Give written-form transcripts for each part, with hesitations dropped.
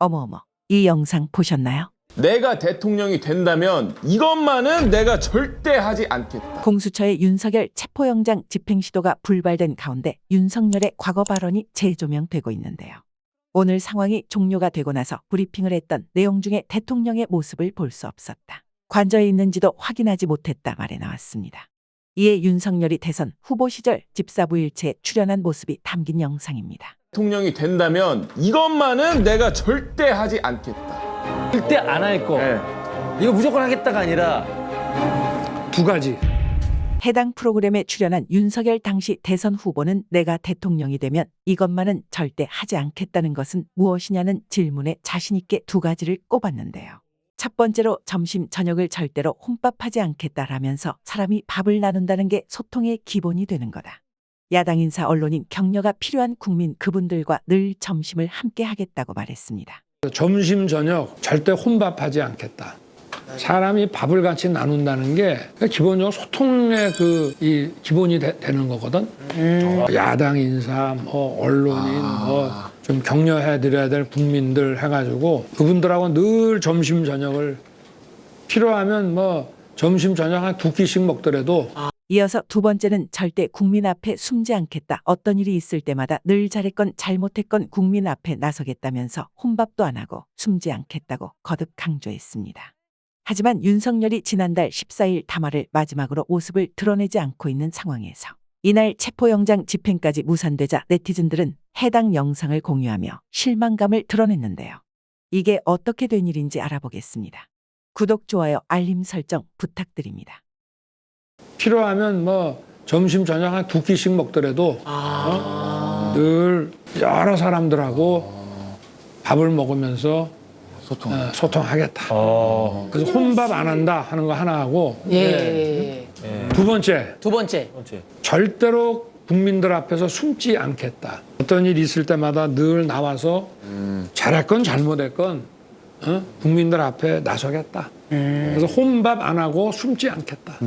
어머어머, 이 영상 보셨나요? 내가 대통령이 된다면 이것만은 내가 절대 하지 않겠다. 공수처의 윤석열 체포영장 집행 시도가 불발된 가운데 윤석열의 과거 발언이 재조명되고 있는데요. 오늘 상황이 종료가 되고 나서 브리핑을 했던 내용 중에 대통령의 모습을 볼 수 없었다. 관저에 있는지도 확인하지 못했다 말에 나왔습니다. 이에 윤석열이 대선 후보 시절 집사부일체에 출연한 모습이 담긴 영상입니다. 대통령이 된다면 이것만은 내가 절대 하지 않겠다. 절대 안 할 거. 네. 이거 무조건 하겠다가 아니라 두 가지. 해당 프로그램에 출연한 윤석열 당시 대선 후보는 내가 대통령이 되면 이것만은 절대 하지 않겠다는 것은 무엇이냐는 질문에 자신 있게 두 가지를 꼽았는데요. 첫 번째로 점심 저녁을 절대로 혼밥하지 않겠다라면서 사람이 밥을 나눈다는 게 소통의 기본이 되는 거다. 야당 인사 언론인 격려가 필요한 국민 그분들과 늘 점심을 함께 하겠다고 말했습니다. 점심 저녁 절대 혼밥하지 않겠다. 사람이 밥을 같이 나눈다는 게 기본적으로 소통의 이 기본이 되는 거거든. 야당 인사, 언론인, 좀 격려해드려야 될 국민들 해가지고 그분들하고 늘 점심 저녁을 필요하면 점심 저녁 한 2끼씩 먹더라도. 이어서 두 번째는 절대 국민 앞에 숨지 않겠다. 어떤 일이 있을 때마다 늘 잘했건 잘못했건 국민 앞에 나서겠다면서 혼밥도 안 하고 숨지 않겠다고 거듭 강조했습니다. 하지만 윤석열이 지난달 14일 담화를 마지막으로 모습을 드러내지 않고 있는 상황에서 이날 체포영장 집행까지 무산되자 네티즌들은 해당 영상을 공유하며 실망감을 드러냈는데요. 이게 어떻게 된 일인지 알아보겠습니다. 구독, 좋아요, 알림 설정 부탁드립니다. 필요하면 점심 저녁 한 2끼씩 먹더라도 늘 여러 사람들하고 밥을 먹으면서 소통하겠다. 그래서 혼밥 안 한다 하는 거 하나 하고. 두 번째. 절대로 국민들 앞에서 숨지 않겠다. 어떤 일이 있을 때마다 늘 나와서 잘했건 잘못했건 국민들 앞에 나서겠다. 그래서 혼밥 안 하고 숨지 않겠다.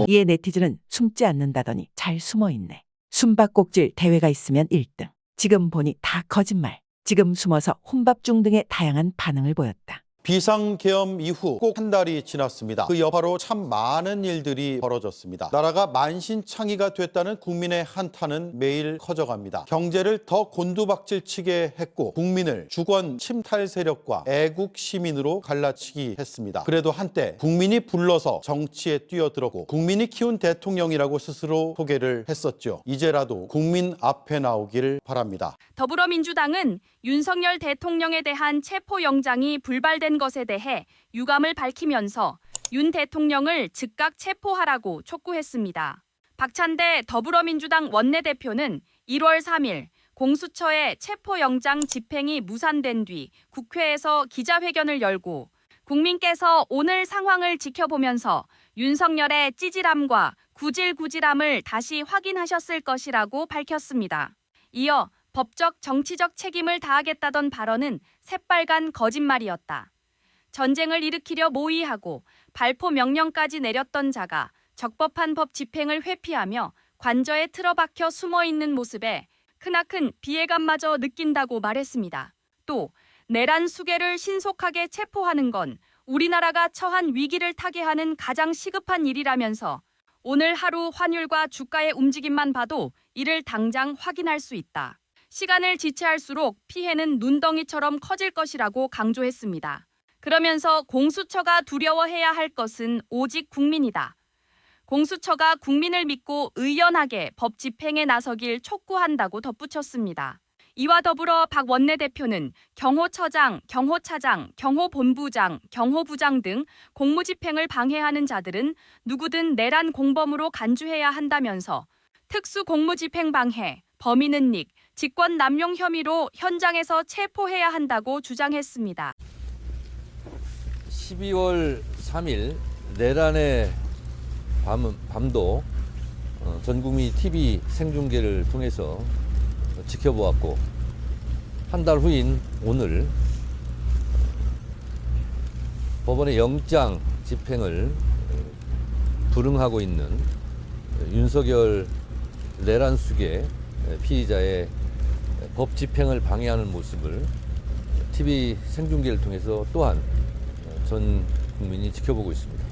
이에 네티즌은 숨지 않는다더니 잘 숨어있네. 숨바꼭질 대회가 있으면 1등. 지금 보니 다 거짓말. 지금 숨어서 혼밥 중 등의 다양한 반응을 보였다. 비상계엄 이후 꼭 한 달이 지났습니다. 그 여파로 참 많은 일들이 벌어졌습니다. 나라가 만신창이가 됐다는 국민의 한탄은 매일 커져갑니다. 경제를 더 곤두박질치게 했고 국민을 주권 침탈 세력과 애국 시민으로 갈라치기 했습니다. 그래도 한때 국민이 불러서 정치에 뛰어들었고 국민이 키운 대통령이라고 스스로 소개를 했었죠. 이제라도 국민 앞에 나오길 바랍니다. 더불어민주당은 윤석열 대통령에 대한 체포영장이 불발된 것에 대해 유감을 밝히면서 윤 대통령을 즉각 체포하라고 촉구했습니다. 박찬대 더불어민주당 원내대표는 1월 3일 공수처의 체포영장 집행이 무산된 뒤 국회에서 기자회견을 열고 국민께서 오늘 상황을 지켜보면서 윤석열의 찌질함과 구질구질함을 다시 확인하셨을 것이라고 밝혔습니다. 이어 법적, 정치적 책임을 다하겠다던 발언은 새빨간 거짓말이었다. 전쟁을 일으키려 모의하고 발포 명령까지 내렸던 자가 적법한 법 집행을 회피하며 관저에 틀어박혀 숨어있는 모습에 크나큰 비애감마저 느낀다고 말했습니다. 또 내란 수괴를 신속하게 체포하는 건 우리나라가 처한 위기를 타개하는 가장 시급한 일이라면서 오늘 하루 환율과 주가의 움직임만 봐도 이를 당장 확인할 수 있다. 시간을 지체할수록 피해는 눈덩이처럼 커질 것이라고 강조했습니다. 그러면서 공수처가 두려워해야 할 것은 오직 국민이다. 공수처가 국민을 믿고 의연하게 법 집행에 나서길 촉구한다고 덧붙였습니다. 이와 더불어 박 원내대표는 경호처장, 경호차장, 경호본부장, 경호부장 등 공무집행을 방해하는 자들은 누구든 내란 공범으로 간주해야 한다면서 특수공무집행 방해, 범인은 닉, 직권 남용 혐의로 현장에서 체포해야 한다고 주장했습니다. 12월 3일 내란의 밤도 전 국민이 TV 생중계를 통해서 지켜보았고 한 달 후인 오늘 법원의 영장 집행을 불응하고 있는 윤석열 내란 수괴 피의자의 법 집행을 방해하는 모습을 TV 생중계를 통해서 또한 전 국민이 지켜보고 있습니다.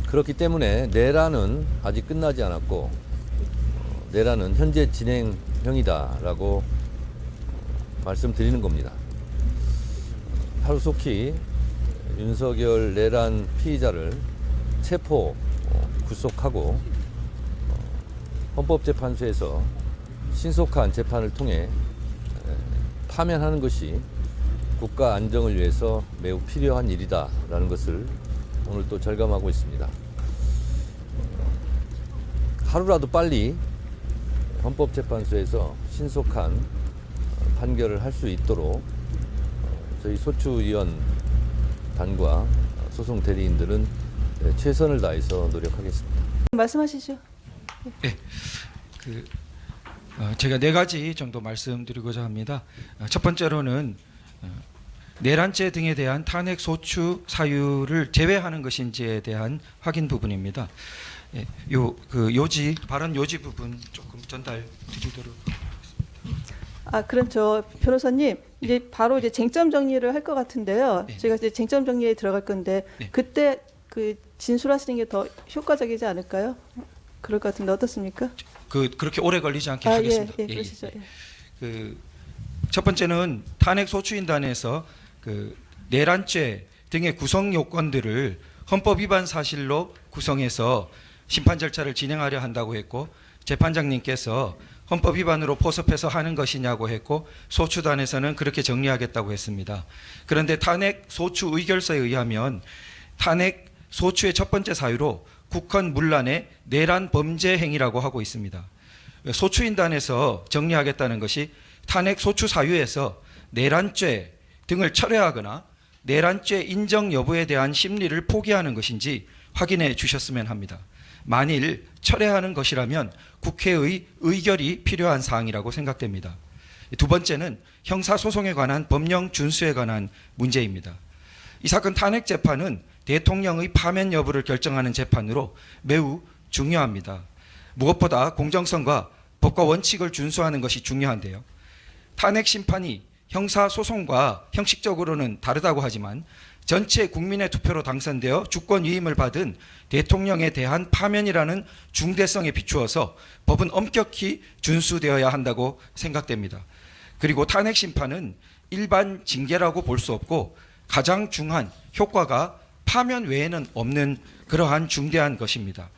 그렇기 때문에 내란은 아직 끝나지 않았고 내란은 현재 진행형이다라고 말씀드리는 겁니다. 하루속히 윤석열 내란 피의자를 체포, 구속하고 헌법재판소에서 신속한 재판을 통해 파면하는 것이 국가 안정을 위해서 매우 필요한 일이다라는 것을 오늘 또 절감하고 있습니다. 하루라도 빨리 헌법재판소에서 신속한 판결을 할 수 있도록 저희 소추위원단과 소송 대리인들은 최선을 다해서 노력하겠습니다. 말씀하시죠. 제가 4가지 정도 말씀드리고자 합니다. 첫 번째로는 내란죄 등에 대한 탄핵 소추 사유를 제외하는 것인지에 대한 확인 부분입니다. 발언 요지 부분 조금 전달 드리도록. 그럼 저 변호사님 이제 바로 이제 쟁점 정리를 할 것 같은데요. 네. 제가 이제 쟁점 정리에 들어갈 건데 네. 그때 그 진술하시는 게 더 효과적이지 않을까요? 그럴 것 같은데 어떻습니까? 그렇게 오래 걸리지 않게 하겠습니다. 예, 그러시죠. 예. 첫 번째는 탄핵 소추인단에서 내란죄 등의 구성 요건들을 헌법 위반 사실로 구성해서 심판 절차를 진행하려 한다고 했고, 재판장님께서 헌법 위반으로 포섭해서 하는 것이냐고 했고, 소추단에서는 그렇게 정리하겠다고 했습니다. 그런데 탄핵 소추 의결서에 의하면 탄핵 소추의 첫 번째 사유로 국헌 문란의 내란 범죄 행위라고 하고 있습니다. 소추인단에서 정리하겠다는 것이 탄핵 소추 사유에서 내란죄 등을 철회하거나 내란죄 인정 여부에 대한 심리를 포기하는 것인지 확인해 주셨으면 합니다. 만일 철회하는 것이라면 국회의 의결이 필요한 사항이라고 생각됩니다. 두 번째는 형사소송에 관한 법령 준수에 관한 문제입니다. 이 사건 탄핵 재판은 대통령의 파면 여부를 결정하는 재판으로 매우 중요합니다. 무엇보다 공정성과 법과 원칙을 준수하는 것이 중요한데요. 탄핵 심판이 형사소송과 형식적으로는 다르다고 하지만 전체 국민의 투표로 당선되어 주권 위임을 받은 대통령에 대한 파면이라는 중대성에 비추어서 법은 엄격히 준수되어야 한다고 생각됩니다. 그리고 탄핵 심판은 일반 징계라고 볼 수 없고 가장 중요한 효과가 파면 외에는 없는 그러한 중대한 것입니다.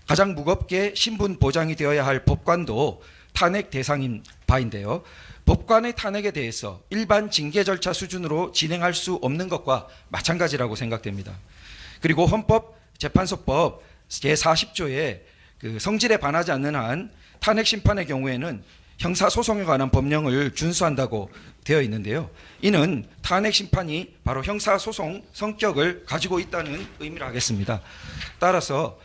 가장 무겁게 신분 보장이 되어야 할 법관도 탄핵 대상인 바인데요. 법관의 탄핵에 대해서 일반 징계 절차 수준으로 진행할 수 없는 것과 마찬가지라고 생각됩니다. 그리고 헌법재판소법 제40조에 성질에 반하지 않는 한 탄핵 심판의 경우에는 형사소송에 관한 법령을 준수한다고 되어 있는데요. 이는 탄핵 심판이 바로 형사소송 성격을 가지고 있다는 의미를 하겠습니다. 따라서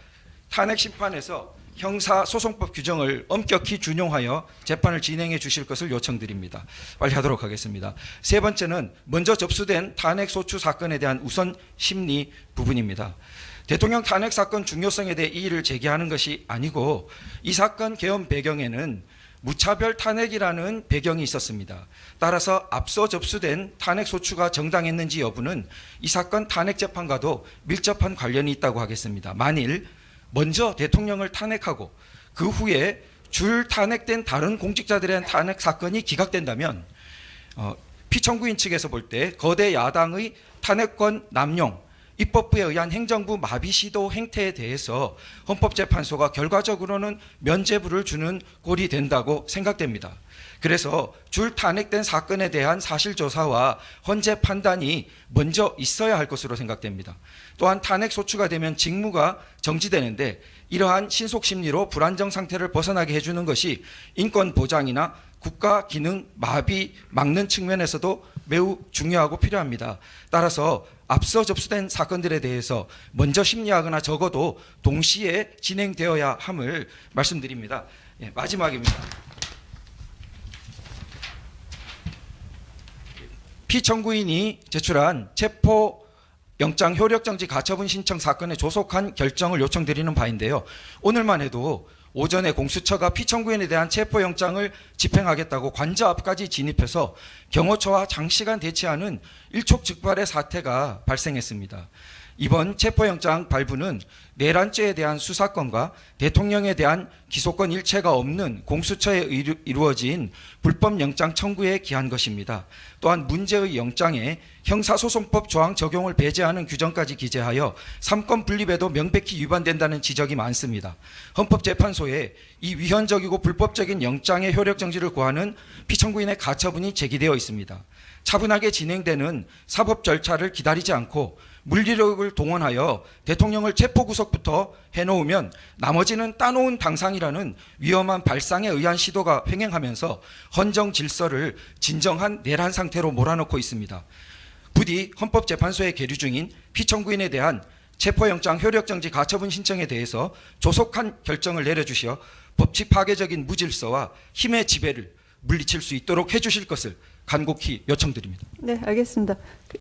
탄핵 심판에서 형사소송법 규정을 엄격히 준용하여 재판을 진행해 주실 것을 요청드립니다. 빨리 하도록 하겠습니다. 세 번째는 먼저 접수된 탄핵 소추 사건에 대한 우선 심리 부분입니다. 대통령 탄핵 사건 중요성에 대해 이의를 제기하는 것이 아니고 이 사건 개헌 배경에는 무차별 탄핵이라는 배경이 있었습니다. 따라서 앞서 접수된 탄핵 소추가 정당했는지 여부는 이 사건 탄핵 재판과도 밀접한 관련이 있다고 하겠습니다. 만일 먼저 대통령을 탄핵하고 그 후에 줄 탄핵된 다른 공직자들의 탄핵 사건이 기각된다면 피청구인 측에서 볼 때 거대 야당의 탄핵권 남용, 입법부에 의한 행정부 마비 시도 행태에 대해서 헌법재판소가 결과적으로는 면죄부를 주는 꼴이 된다고 생각됩니다. 그래서 줄 탄핵된 사건에 대한 사실조사와 헌재 판단이 먼저 있어야 할 것으로 생각됩니다. 또한 탄핵 소추가 되면 직무가 정지되는데 이러한 신속심리로 불안정 상태를 벗어나게 해주는 것이 인권 보장이나 국가 기능 마비 막는 측면에서도 매우 중요하고 필요합니다. 따라서 앞서 접수된 사건들에 대해서 먼저 심리하거나 적어도 동시에 진행되어야 함을 말씀드립니다. 마지막입니다. 피청구인이 제출한 체포 영장 효력정지 가처분 신청 사건의 조속한 결정을 요청드리는 바인데요. 오늘만 해도 오전에 공수처가 피청구인에 대한 체포영장을 집행하겠다고 관저 앞까지 진입해서 경호처와 장시간 대치하는 일촉즉발의 사태가 발생했습니다. 이번 체포영장 발부는 내란죄에 대한 수사권과 대통령에 대한 기소권 일체가 없는 공수처에 이루어진 불법영장 청구에 기한 것입니다. 또한 문제의 영장에 형사소송법 조항 적용을 배제하는 규정까지 기재하여 삼권 분립에도 명백히 위반된다는 지적이 많습니다. 헌법재판소에 이 위헌적이고 불법적인 영장의 효력 정지를 구하는 피청구인의 가처분이 제기되어 있습니다. 차분하게 진행되는 사법 절차를 기다리지 않고 물리력을 동원하여 대통령을 체포구속부터 해놓으면 나머지는 따놓은 당상이라는 위험한 발상에 의한 시도가 횡행하면서 헌정 질서를 진정한 내란 상태로 몰아넣고 있습니다. 부디 헌법재판소에 계류 중인 피청구인에 대한 체포영장 효력정지 가처분 신청에 대해서 조속한 결정을 내려주시어 법치 파괴적인 무질서와 힘의 지배를 물리칠 수 있도록 해주실 것을 간곡히 요청드립니다. 네, 알겠습니다.